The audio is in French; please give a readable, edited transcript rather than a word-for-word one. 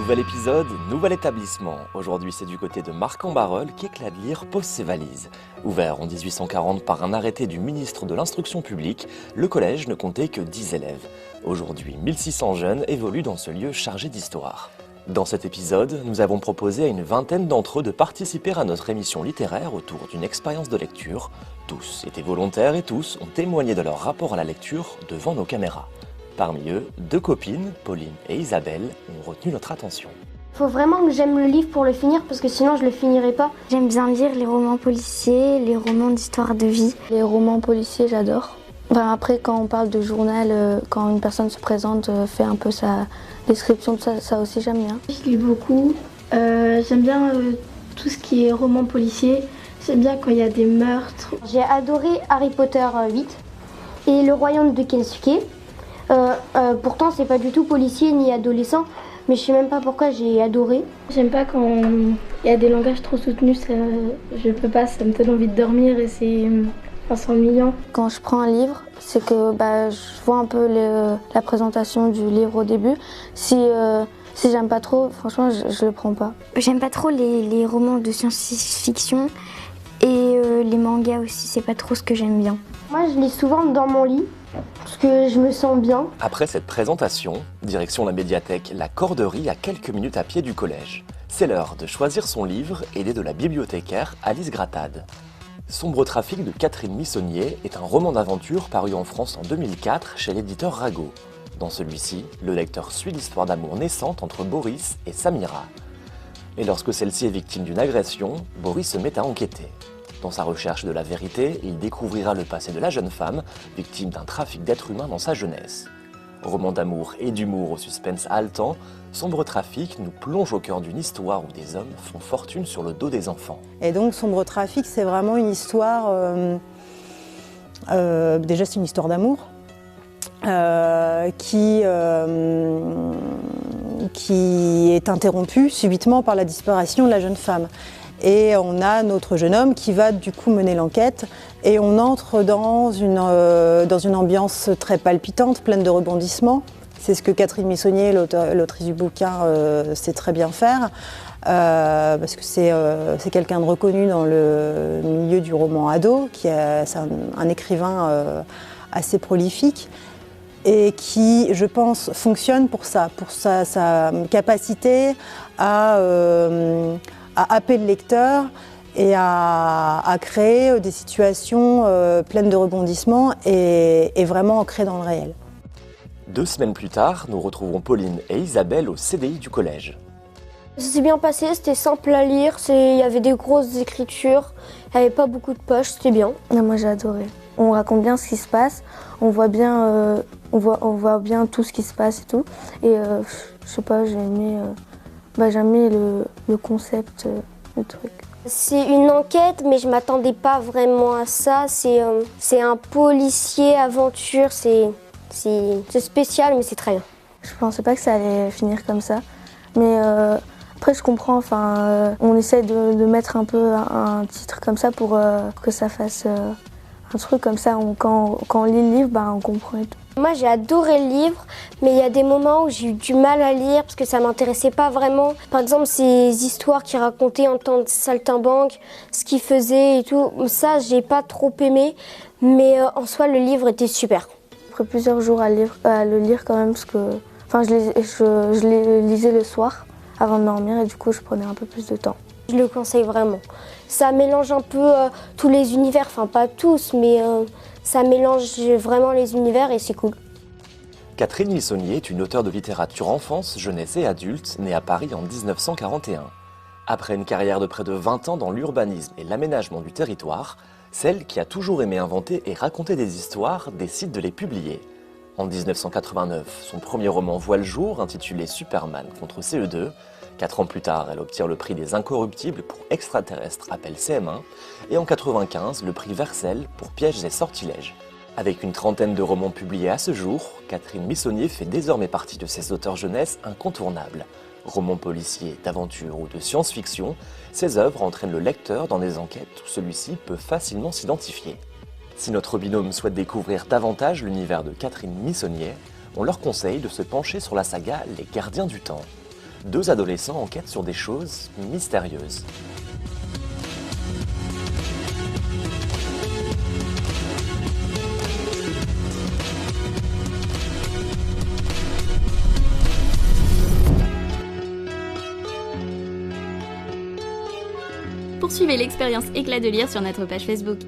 Nouvel épisode, nouvel établissement. Aujourd'hui, c'est du côté de Marcq-en-Barœul qu'Éclat de lire pose ses valises. Ouvert en 1840 par un arrêté du ministre de l'Instruction publique, le collège ne comptait que 10 élèves. Aujourd'hui, 1600 jeunes évoluent dans ce lieu chargé d'histoire. Dans cet épisode, nous avons proposé à une vingtaine d'entre eux de participer à notre émission littéraire autour d'une expérience de lecture. Tous étaient volontaires et tous ont témoigné de leur rapport à la lecture devant nos caméras. Parmi eux, deux copines, Pauline et Isabelle, ont retenu notre attention. Faut vraiment que j'aime le livre pour le finir parce que sinon je le finirai pas. J'aime bien lire les romans policiers, les romans d'histoire de vie. Les romans policiers, j'adore. Après, quand on parle de journal, quand une personne se présente, fait un peu sa description de ça aussi j'aime bien. Je lis beaucoup. J'aime bien tout ce qui est roman policier. J'aime bien quand il y a des meurtres. J'ai adoré Harry Potter 8 et Le Royaume de Kensuke. Pourtant, c'est pas du tout policier ni adolescent, mais je sais même pas pourquoi j'ai adoré. J'aime pas quand il y a des langages trop soutenus, je peux pas, ça me donne envie de dormir et c'est ennuyant. Quand je prends un livre, c'est que je vois un peu la présentation du livre au début. Si j'aime pas trop, franchement, je le prends pas. J'aime pas trop les romans de science-fiction et les mangas aussi, c'est pas trop ce que j'aime bien. Moi, je lis souvent dans mon lit. Parce que je me sens bien. Après cette présentation, direction la médiathèque La Corderie à quelques minutes à pied du collège. C'est l'heure de choisir son livre, aidé de la bibliothécaire Alice Gratade. Sombre trafic de Catherine Missonnier est un roman d'aventure paru en France en 2004 chez l'éditeur Rago. Dans celui-ci, le lecteur suit l'histoire d'amour naissante entre Boris et Samira. Et lorsque celle-ci est victime d'une agression, Boris se met à enquêter. Dans sa recherche de la vérité, il découvrira le passé de la jeune femme, victime d'un trafic d'êtres humains dans sa jeunesse. Roman d'amour et d'humour au suspense haletant, Sombre trafic nous plonge au cœur d'une histoire où des hommes font fortune sur le dos des enfants. Et donc Sombre trafic, c'est vraiment une histoire, déjà c'est une histoire d'amour, qui est interrompue subitement par la disparition de la jeune femme. Et on a notre jeune homme qui va du coup mener l'enquête et on entre dans une ambiance très palpitante, pleine de rebondissements. C'est ce que Catherine Missonnier, l'autrice du bouquin, sait très bien faire, parce que c'est quelqu'un de reconnu dans le milieu du roman ado, c'est un écrivain assez prolifique et qui, je pense, fonctionne pour ça, pour sa capacité à happer le lecteur et à créer des situations pleines de rebondissements et vraiment ancrées dans le réel. 2 semaines plus tard, nous retrouvons Pauline et Isabelle au CDI du collège. Ça s'est bien passé, c'était simple à lire, il y avait des grosses écritures, il n'y avait pas beaucoup de poches, c'était bien. Non, moi j'ai adoré. On raconte bien ce qui se passe, on voit bien tout ce qui se passe et tout. Et je sais pas, j'ai aimé le concept, le truc. C'est une enquête, mais je m'attendais pas vraiment à ça. C'est un policier aventure, c'est spécial, mais c'est très bien. Je pensais pas que ça allait finir comme ça, mais après je comprends. On essaie de mettre un peu un titre comme ça pour que ça fasse un truc comme ça. Quand on lit le livre, on comprend et tout. Moi j'ai adoré le livre, mais il y a des moments où j'ai eu du mal à lire parce que ça m'intéressait pas vraiment. Par exemple, ces histoires qu'il racontait en tant que saltimbanque, ce qu'il faisait et tout, ça j'ai pas trop aimé, mais en soi le livre était super. Après plusieurs jours à le lire quand même, parce que je le lisais le soir avant de dormir et du coup je prenais un peu plus de temps. Je le conseille vraiment. Ça mélange un peu tous les univers, pas tous, mais ça mélange vraiment les univers et c'est cool. Catherine Missonnier est une auteure de littérature enfance, jeunesse et adulte, née à Paris en 1941. Après une carrière de près de 20 ans dans l'urbanisme et l'aménagement du territoire, celle qui a toujours aimé inventer et raconter des histoires décide de les publier. En 1989, son premier roman voit le jour, intitulé Superman contre CE2. 4 ans plus tard, elle obtient le prix des Incorruptibles pour Extraterrestre appel CM1 et en 1995, le prix Vercel pour Pièges et sortilèges. Avec une trentaine de romans publiés à ce jour, Catherine Missonnier fait désormais partie de ces auteurs jeunesse incontournables. Romans policiers, d'aventure ou de science-fiction, ses œuvres entraînent le lecteur dans des enquêtes où celui-ci peut facilement s'identifier. Si notre binôme souhaite découvrir davantage l'univers de Catherine Missonnier, on leur conseille de se pencher sur la saga Les Gardiens du Temps. 2 adolescents enquêtent sur des choses mystérieuses. Poursuivez l'expérience Éclat de lire sur notre page Facebook.